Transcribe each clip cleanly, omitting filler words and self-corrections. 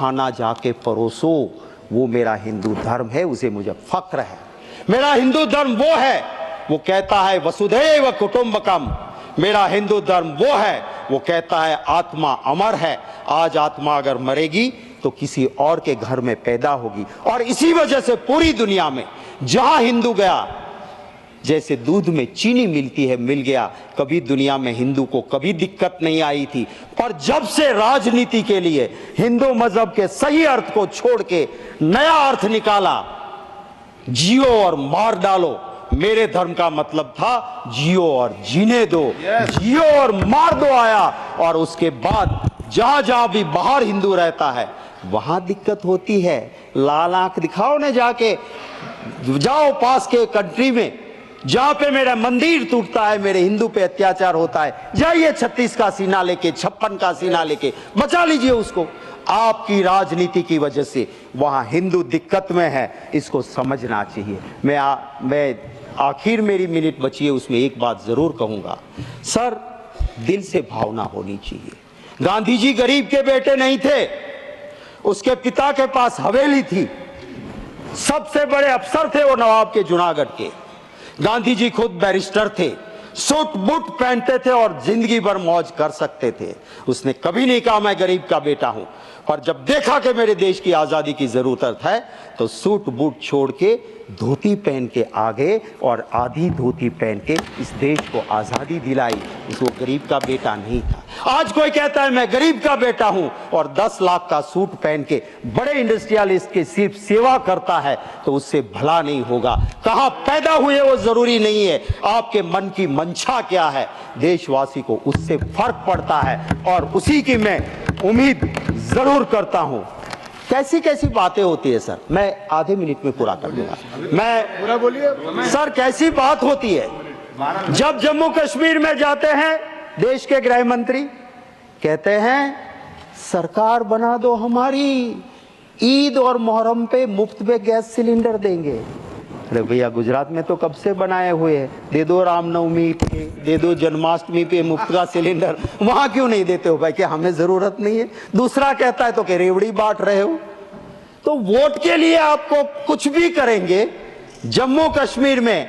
खाना जाके परोसो, वो मेरा हिंदू धर्म है, उसे मुझे फक्र है। मेरा हिंदू धर्म वो है, वो कहता है वसुधैव कुटुंबकम। मेरा हिंदू धर्म वो है, वो कहता है आत्मा अमर है। आज आत्मा अगर मरेगी तो किसी और के घर में पैदा होगी। और इसी वजह से पूरी दुनिया में जहां हिंदू गया, जैसे दूध में चीनी मिलती है, मिल गया। कभी दुनिया में हिंदू को कभी दिक्कत नहीं आई थी, पर जब से राजनीति के लिए हिंदू मजहब के सही अर्थ को छोड़ के नया अर्थ निकाला, जियो और मार डालो। मेरे धर्म का मतलब था जियो और जीने दो, जियो और मार दो आया। और उसके बाद जहां जहां भी बाहर हिंदू रहता है वहां दिक्कत होती है। लाल आंख दिखाओ ने जाके, जाओ पास के कंट्री में जहां पे मेरा मंदिर टूटता है, मेरे हिंदू पे अत्याचार होता है, जाइए 36 का सीना लेके, 56 का सीना लेके बचा लीजिए उसको। आपकी राजनीति की वजह से वहां हिंदू दिक्कत में है, इसको समझना चाहिए। मैं आखिर मेरी मिनट बची है, उसमें एक बात जरूर कहूंगा। सर, दिल से भावना होनी चाहिए। गांधी जी गरीब के बेटे नहीं थे, उसके पिता के पास हवेली थी, सबसे बड़े अफसर थे वो नवाब के जूनागढ़ के। गांधी जी खुद बैरिस्टर थे, सूट बूट पहनते थे और जिंदगी भर मौज कर सकते थे। उसने कभी नहीं कहा मैं गरीब का बेटा हूं। और जब देखा कि मेरे देश की आजादी की जरूरत है तो सूट बूट छोड़ के धोती पहन के आगे और आधी धोती पहन के इस देश को आजादी दिलाई। वो गरीब का बेटा नहीं था। आज कोई कहता है मैं गरीब का बेटा हूं और 10 लाख का सूट पहन के बड़े इंडस्ट्रियलिस्ट की सिर्फ सेवा करता है, तो उससे भला नहीं होगा। कहां पैदा हुए वो जरूरी नहीं है, आपके मन की मंशा क्या है, देशवासी को उससे फर्क पड़ता है। और उसी की मैं उम्मीद जरूर करता हूं। कैसी कैसी बातें होती है सर, मैं आधे मिनट में पूरा कर दूंगा। मैं पूरा बोलिए सर। कैसी बात होती है जब जम्मू कश्मीर में जाते हैं, देश के गृह मंत्री कहते हैं सरकार बना दो हमारी, ईद और मुहर्रम पे मुफ्त में गैस सिलेंडर देंगे। अरे भैया, गुजरात में तो कब से बनाए हुए हैं, दे दो रामनवमी पे, दे दो जन्माष्टमी पे मुफ्त का सिलेंडर। वहां क्यों नहीं देते हो भाई? क्या हमें जरूरत नहीं है? दूसरा कहता है तो कि रेवड़ी बांट रहे हो। तो वोट के लिए आपको कुछ भी करेंगे। जम्मू कश्मीर में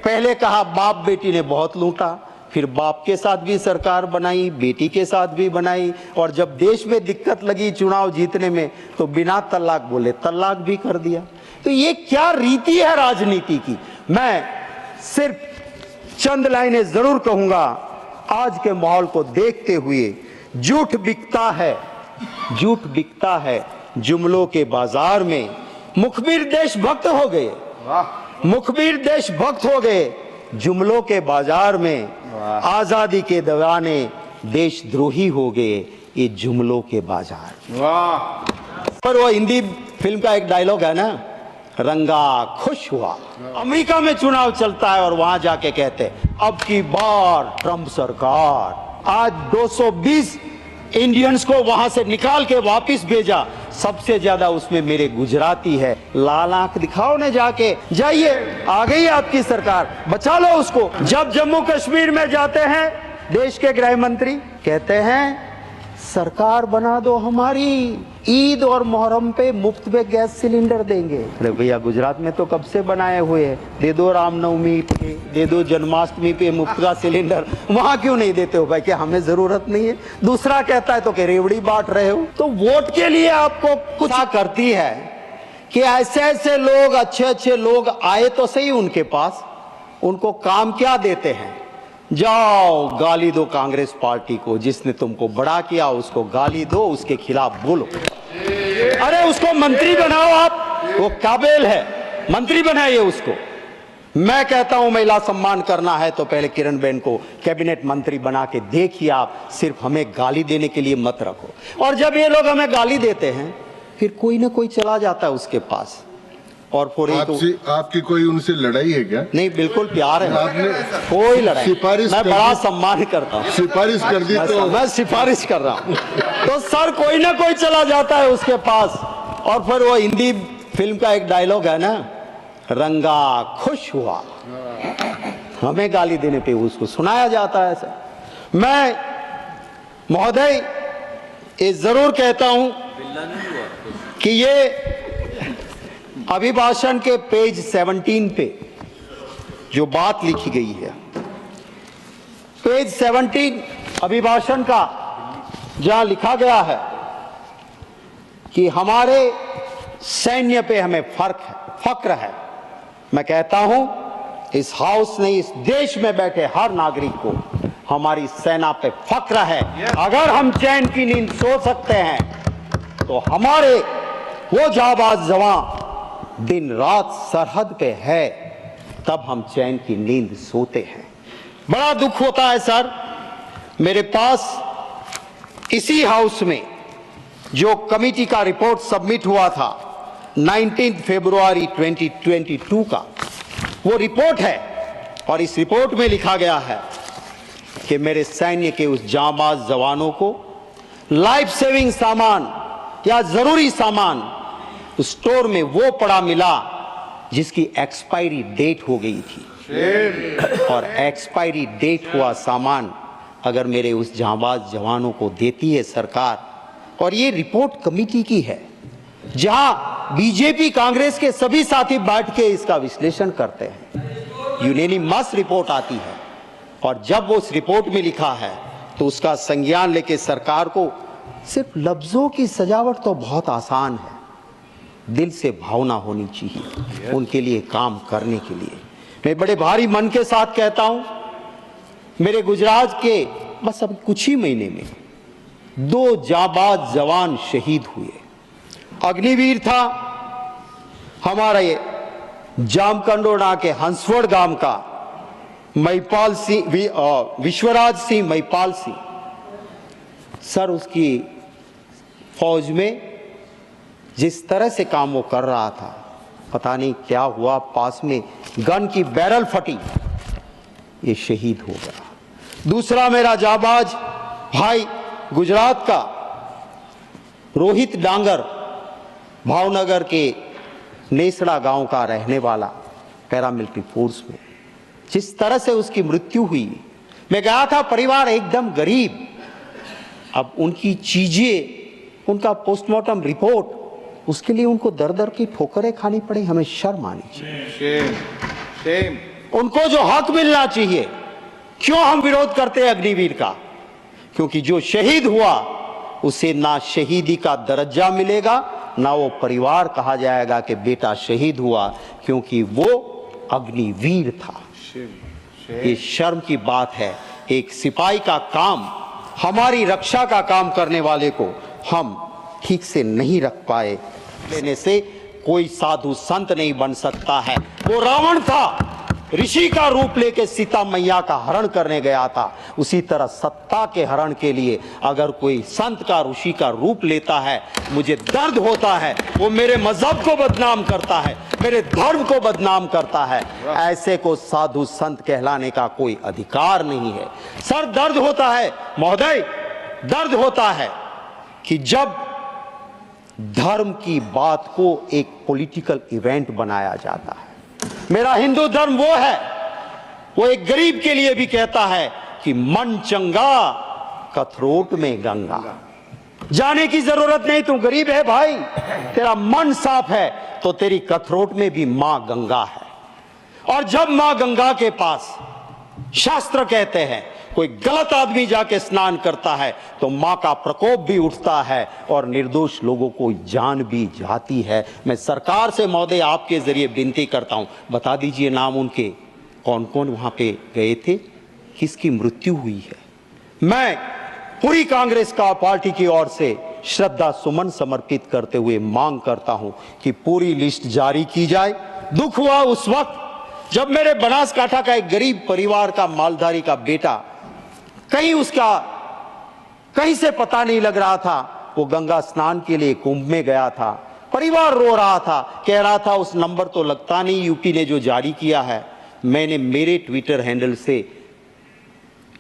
पहले कहा बाप बेटी ने बहुत लूटा, फिर बाप के साथ भी सरकार बनाई, बेटी के साथ भी बनाई, और जब देश में दिक्कत लगी चुनाव जीतने में तो बिना तलाक बोले तलाक भी कर दिया। तो ये क्या रीति है राजनीति की? मैं सिर्फ चंद लाइनें जरूर कहूंगा। आज के माहौल को देखते हुए झूठ बिकता है, झूठ बिकता है जुमलों के बाजार में। मुखबिर देशभक्त हो गए, मुखबिर देशभक्त हो गए जुमलों के बाजार में। आजादी के दीवाने देशद्रोही हो गए ये जुमलों के बाजार। पर वो हिंदी फिल्म का एक डायलॉग है ना, रंगा खुश हुआ। अमेरिका में चुनाव चलता है और वहां जाके कहते अब की बार ट्रंप सरकार। आज 220 इंडियंस को वहां से निकाल के वापस भेजा, सबसे ज्यादा उसमें मेरे गुजराती है। लाल आंख दिखाओ ने जाके, जाइए आ गई आपकी सरकार, बचा लो उसको। जब जम्मू कश्मीर में जाते हैं, देश के गृह मंत्री कहते हैं सरकार बना दो हमारी, ईद और मुहर्रम पे मुफ्त में गैस सिलेंडर देंगे। अरे भैया, गुजरात में तो कब से बनाए हुए हैं, दे दो रामनवमी पे, दे दो जन्माष्टमी पे मुफ्त का सिलेंडर। वहां क्यों नहीं देते हो भाई? क्या हमें जरूरत नहीं है? दूसरा कहता है तो कि रेवड़ी बांट रहे हो। तो वोट के लिए आपको कुछ करती है कि ऐसे ऐसे लोग, अच्छे अच्छे लोग आए तो सही उनके पास, उनको काम क्या देते हैं? जाओ गाली दो कांग्रेस पार्टी को, जिसने तुमको बड़ा किया उसको गाली दो, उसके खिलाफ बोलो। अरे उसको मंत्री बनाओ आप, वो काबिल है, मंत्री बनाइए उसको। मैं कहता हूं महिला सम्मान करना है तो पहले किरण बेन को कैबिनेट मंत्री बना के देखिए आप। सिर्फ हमें गाली देने के लिए मत रखो। और जब ये लोग हमें गाली देते हैं फिर कोई ना कोई चला जाता है उसके पास। और आपकी कोई उनसे लड़ाई है क्या? नहीं, बिल्कुल प्यार है, आपने कोई लड़ाई। सिफारिश मैं बड़ा सम्मान करता हूँ। सिफारिश कर दी तो मैं सिफारिश कर रहा हूँ। तो सर कोई ना कोई चला जाता है उसके पास। और फिर वो हिंदी फिल्म का एक डायलॉग है ना, रंगा खुश हुआ। हमें गाली देने पे उसको सुनाया जाता है सर। मैं महोदय ये जरूर कहता हूं कि ये अभिभाषण के पेज 17 पे जो बात लिखी गई है, पेज 17 अभिभाषण का, जहां लिखा गया है कि हमारे सैन्य पे हमें फक्र है। मैं कहता हूं इस हाउस ने, इस देश में बैठे हर नागरिक को हमारी सेना पे फक्र है। अगर हम चैन की नींद सो सकते हैं तो हमारे वो जाबाज जवान दिन रात सरहद पे है, तब हम चैन की नींद सोते हैं। बड़ा दुख होता है सर, मेरे पास इसी हाउस में जो कमेटी का रिपोर्ट सबमिट हुआ था 19 फरवरी 2022 का, वो रिपोर्ट है और इस रिपोर्ट में लिखा गया है कि मेरे सैन्य के उस जांबाज जवानों को लाइफ सेविंग सामान या जरूरी सामान स्टोर में वो पड़ा मिला जिसकी एक्सपायरी डेट हो गई थी। और एक्सपायरी डेट हुआ सामान अगर मेरे उस जांबाज जवानों को देती है सरकार, और ये रिपोर्ट कमेटी की है जहां बीजेपी कांग्रेस के सभी साथी बैठ के इसका विश्लेषण करते हैं, यूनानिमस रिपोर्ट आती है, और जब वो उस रिपोर्ट में लिखा है तो उसका संज्ञान लेके सरकार को, सिर्फ लफ्जों की सजावट तो बहुत आसान है, दिल से भावना होनी चाहिए उनके लिए काम करने के लिए। मैं बड़े भारी मन के साथ कहता हूं, मेरे गुजरात के बस अब कुछ ही महीने में 2 जाबाज जवान शहीद हुए। अग्निवीर था हमारा ये जामकंडोरा के हंसवड़ गांव का महिपाल सिंह, विश्वराज सिंह महिपाल सिंह। सर उसकी फौज में जिस तरह से काम वो कर रहा था, पता नहीं क्या हुआ, पास में गन की बैरल फटी, ये शहीद हो गया। दूसरा मेरा जाबाज भाई गुजरात का रोहित डांगर, भावनगर के नेसड़ा गांव का रहने वाला, पैरामिलिट्री फोर्स में, जिस तरह से उसकी मृत्यु हुई, मैं गया था, परिवार एकदम गरीब। अब उनकी चीजें, उनका पोस्टमार्टम रिपोर्ट, उसके लिए उनको दर दर की ठोकरें खानी पड़ी, हमें शर्म आनी चाहिए। उनको जो हक मिलना चाहिए, क्यों हम विरोध करते हैं अग्निवीर का? क्योंकि जो शहीद हुआ उसे ना शहीदी का दर्जा मिलेगा, ना वो परिवार कहा जाएगा कि बेटा शहीद हुआ, क्योंकि वो अग्निवीर था। ये शर्म की बात है। एक सिपाही का काम, हमारी रक्षा का काम करने वाले को हम ठीक से नहीं रख पाए, लेने से कोई साधु संत नहीं बन सकता है। वो रावण था, ऋषि का रूप लेके सीता मैया का हरण करने गया था। उसी तरह सत्ता के हरण के लिए अगर कोई संत का, ऋषि का रूप लेता है, मुझे दर्द होता है। वो मेरे मजहब को बदनाम करता है, मेरे धर्म को बदनाम करता है। ऐसे को साधु संत कहलाने का कोई अधिकार नहीं है। सर दर्द होता है महोदय, दर्द होता है कि जब धर्म की बात को एक पॉलिटिकल इवेंट बनाया जाता है। मेरा हिंदू धर्म वो है, वो एक गरीब के लिए भी कहता है कि मन चंगा कथरोट में गंगा। जाने की जरूरत नहीं, तू गरीब है भाई, तेरा मन साफ है तो तेरी कथरोट में भी मां गंगा है। और जब मां गंगा के पास, शास्त्र कहते हैं, कोई गलत आदमी जाके स्नान करता है तो मां का प्रकोप भी उठता है और निर्दोष लोगों को जान भी जाती है। मैं सरकार से महोदय आपके जरिए विनती करता हूं, बता दीजिए नाम उनके, कौन कौन वहां पे गए थे, किसकी मृत्यु हुई है। मैं पूरी कांग्रेस का पार्टी की ओर से श्रद्धा सुमन समर्पित करते हुए मांग करता हूं कि पूरी लिस्ट जारी की जाए। दुख हुआ उस वक्त जब मेरे बनासकांठा का एक गरीब परिवार का मालधारी का बेटा, कहीं उसका कहीं से पता नहीं लग रहा था, वो गंगा स्नान के लिए कुंभ में गया था। परिवार रो रहा था, कह रहा था उस नंबर तो लगता नहीं, यूपी ने जो जारी किया है। मैंने मेरे ट्विटर हैंडल से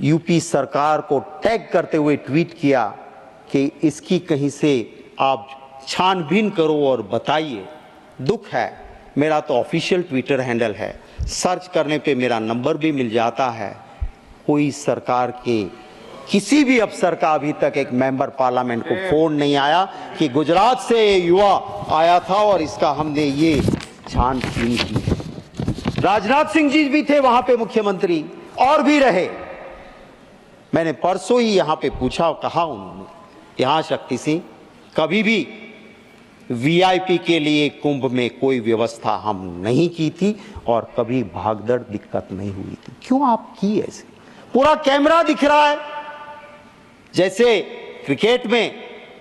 यूपी सरकार को टैग करते हुए ट्वीट किया कि इसकी कहीं से आप छानबीन करो और बताइए। दुख है, मेरा तो ऑफिशियल ट्विटर हैंडल है, सर्च करने पे मेरा नंबर भी मिल जाता है। कोई सरकार के किसी भी अफसर का अभी तक एक मेंबर पार्लियामेंट को फोन नहीं आया कि गुजरात से ये युवा आया था और इसका हमने ये छानबीन की है। राजनाथ सिंह जी भी थे वहां पे मुख्यमंत्री, और भी रहे। मैंने परसों ही यहां पे पूछा, कहा उन्होंने, यहां शक्ति सिंह कभी भी वीआईपी के लिए कुंभ में कोई व्यवस्था हम नहीं की थी और कभी भागदड़ दिक्कत नहीं हुई थी। क्यों आप की ऐसे? पूरा कैमरा दिख रहा है। जैसे क्रिकेट में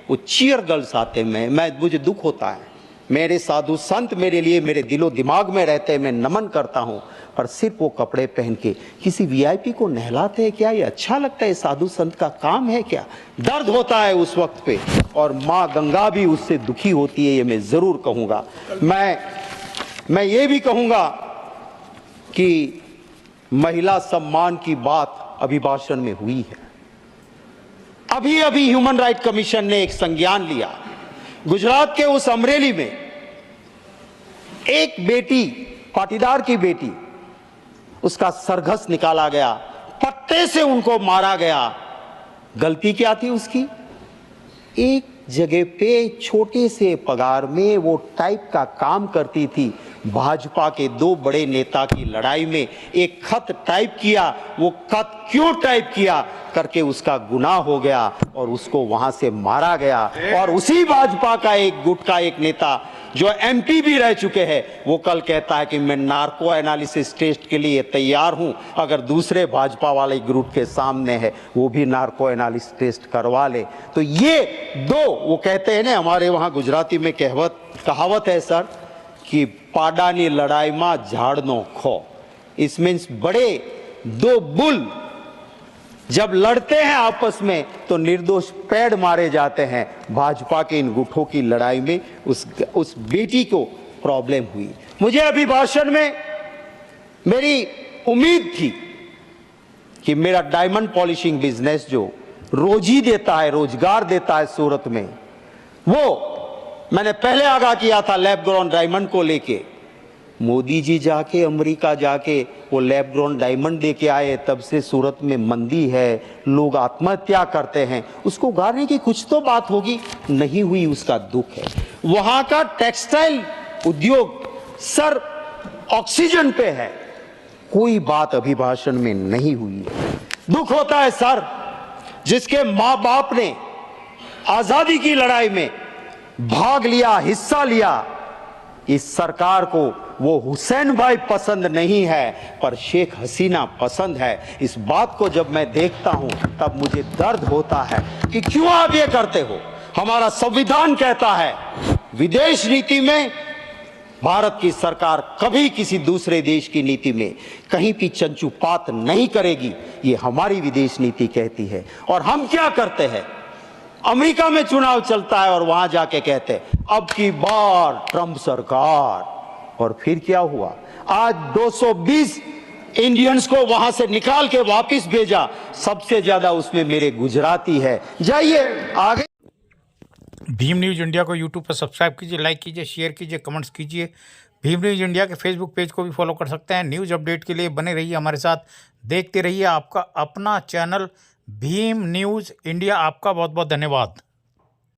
वो चीयर गर्ल्स आते हैं, मुझे दुख होता है। मेरे साधु संत मेरे लिए मेरे दिलो दिमाग में रहते हैं, मैं नमन करता हूं, पर सिर्फ वो कपड़े पहन के किसी वीआईपी को नहलाते हैं क्या? ये अच्छा लगता है? साधु संत का काम है क्या? दर्द होता है उस वक्त पे, और माँ गंगा भी उससे दुखी होती है, ये मैं जरूर कहूंगा। मैं ये भी कहूंगा कि महिला सम्मान की बात अभिभाषण में हुई है। अभी अभी ह्यूमन राइट कमीशन ने एक संज्ञान लिया। गुजरात के उस अमरेली में एक बेटी, पाटीदार की बेटी, उसका सरघस निकाला गया, पट्टे से उनको मारा गया। गलती क्या थी उसकी? एक जगह पे छोटे से पगार में वो टाइप का काम करती थी। भाजपा के दो बड़े नेता की लड़ाई में एक खत टाइप किया, वो खत क्यों टाइप किया करके उसका गुनाह हो गया और उसको वहां से मारा गया। और उसी भाजपा का एक गुट का एक नेता जो एमपी भी रह चुके हैं, वो कल कहता है कि मैं नार्को एनालिसिस टेस्ट के लिए तैयार हूं, अगर दूसरे भाजपा वाले ग्रुप के सामने है वो भी नार्को एनालिसिस टेस्ट करवा ले। तो ये दो, वो कहते हैं ना, हमारे वहां गुजराती में कहावत है सर, कि पाडानी लड़ाई में झाड़नो खो। इस मीन्स बड़े दो बुल जब लड़ते हैं आपस में तो निर्दोष पेड़ मारे जाते हैं। भाजपा के इन गुटों की लड़ाई में उस बेटी को प्रॉब्लम हुई। मुझे अभिभाषण में मेरी उम्मीद थी कि मेरा डायमंड पॉलिशिंग बिजनेस जो रोजी देता है, रोजगार देता है सूरत में, वो मैंने पहले आगाह किया था लैब ग्रोन डायमंड को लेके। मोदी जी जाके अमेरिका जाके वो लैब ग्रोन डायमंड दे के आए, तब से सूरत में मंदी है, लोग आत्महत्या करते हैं। उसको उगारने की कुछ तो बात होगी, नहीं हुई, उसका दुख है। वहां का टेक्सटाइल उद्योग सर ऑक्सीजन पे है, कोई बात अभिभाषण में नहीं हुई है। दुख होता है सर, जिसके माँ बाप ने आजादी की लड़ाई में भाग लिया, हिस्सा लिया। इस सरकार को वो हुसैन भाई पसंद नहीं है, पर शेख हसीना पसंद है। इस बात को जब मैं देखता हूं तब मुझे दर्द होता है कि क्यों आप ये करते हो। हमारा संविधान कहता है विदेश नीति में भारत की सरकार कभी किसी दूसरे देश की नीति में कहीं भी चंचुपात नहीं करेगी, ये हमारी विदेश नीति कहती है। और हम क्या करते हैं? अमेरिका में चुनाव चलता है और वहां जाके कहते हैं अब की बार ट्रंप सरकार, और फिर क्या हुआ? आज 220 इंडियंस को वहां से निकाल के वापस भेजा, सबसे ज्यादा उसमें मेरे गुजराती है। जाइए आगे। भीम न्यूज़ इंडिया को यूट्यूब पर सब्सक्राइब कीजिए, लाइक कीजिए, शेयर कीजिए, कमेंट्स कीजिए। भीम न्यूज़ इंडिया के फेसबुक पेज को भी फॉलो कर सकते हैं। न्यूज़ अपडेट के लिए बने रहिए हमारे साथ, देखते रहिए आपका अपना चैनल भीम न्यूज़ इंडिया। आपका बहुत बहुत धन्यवाद।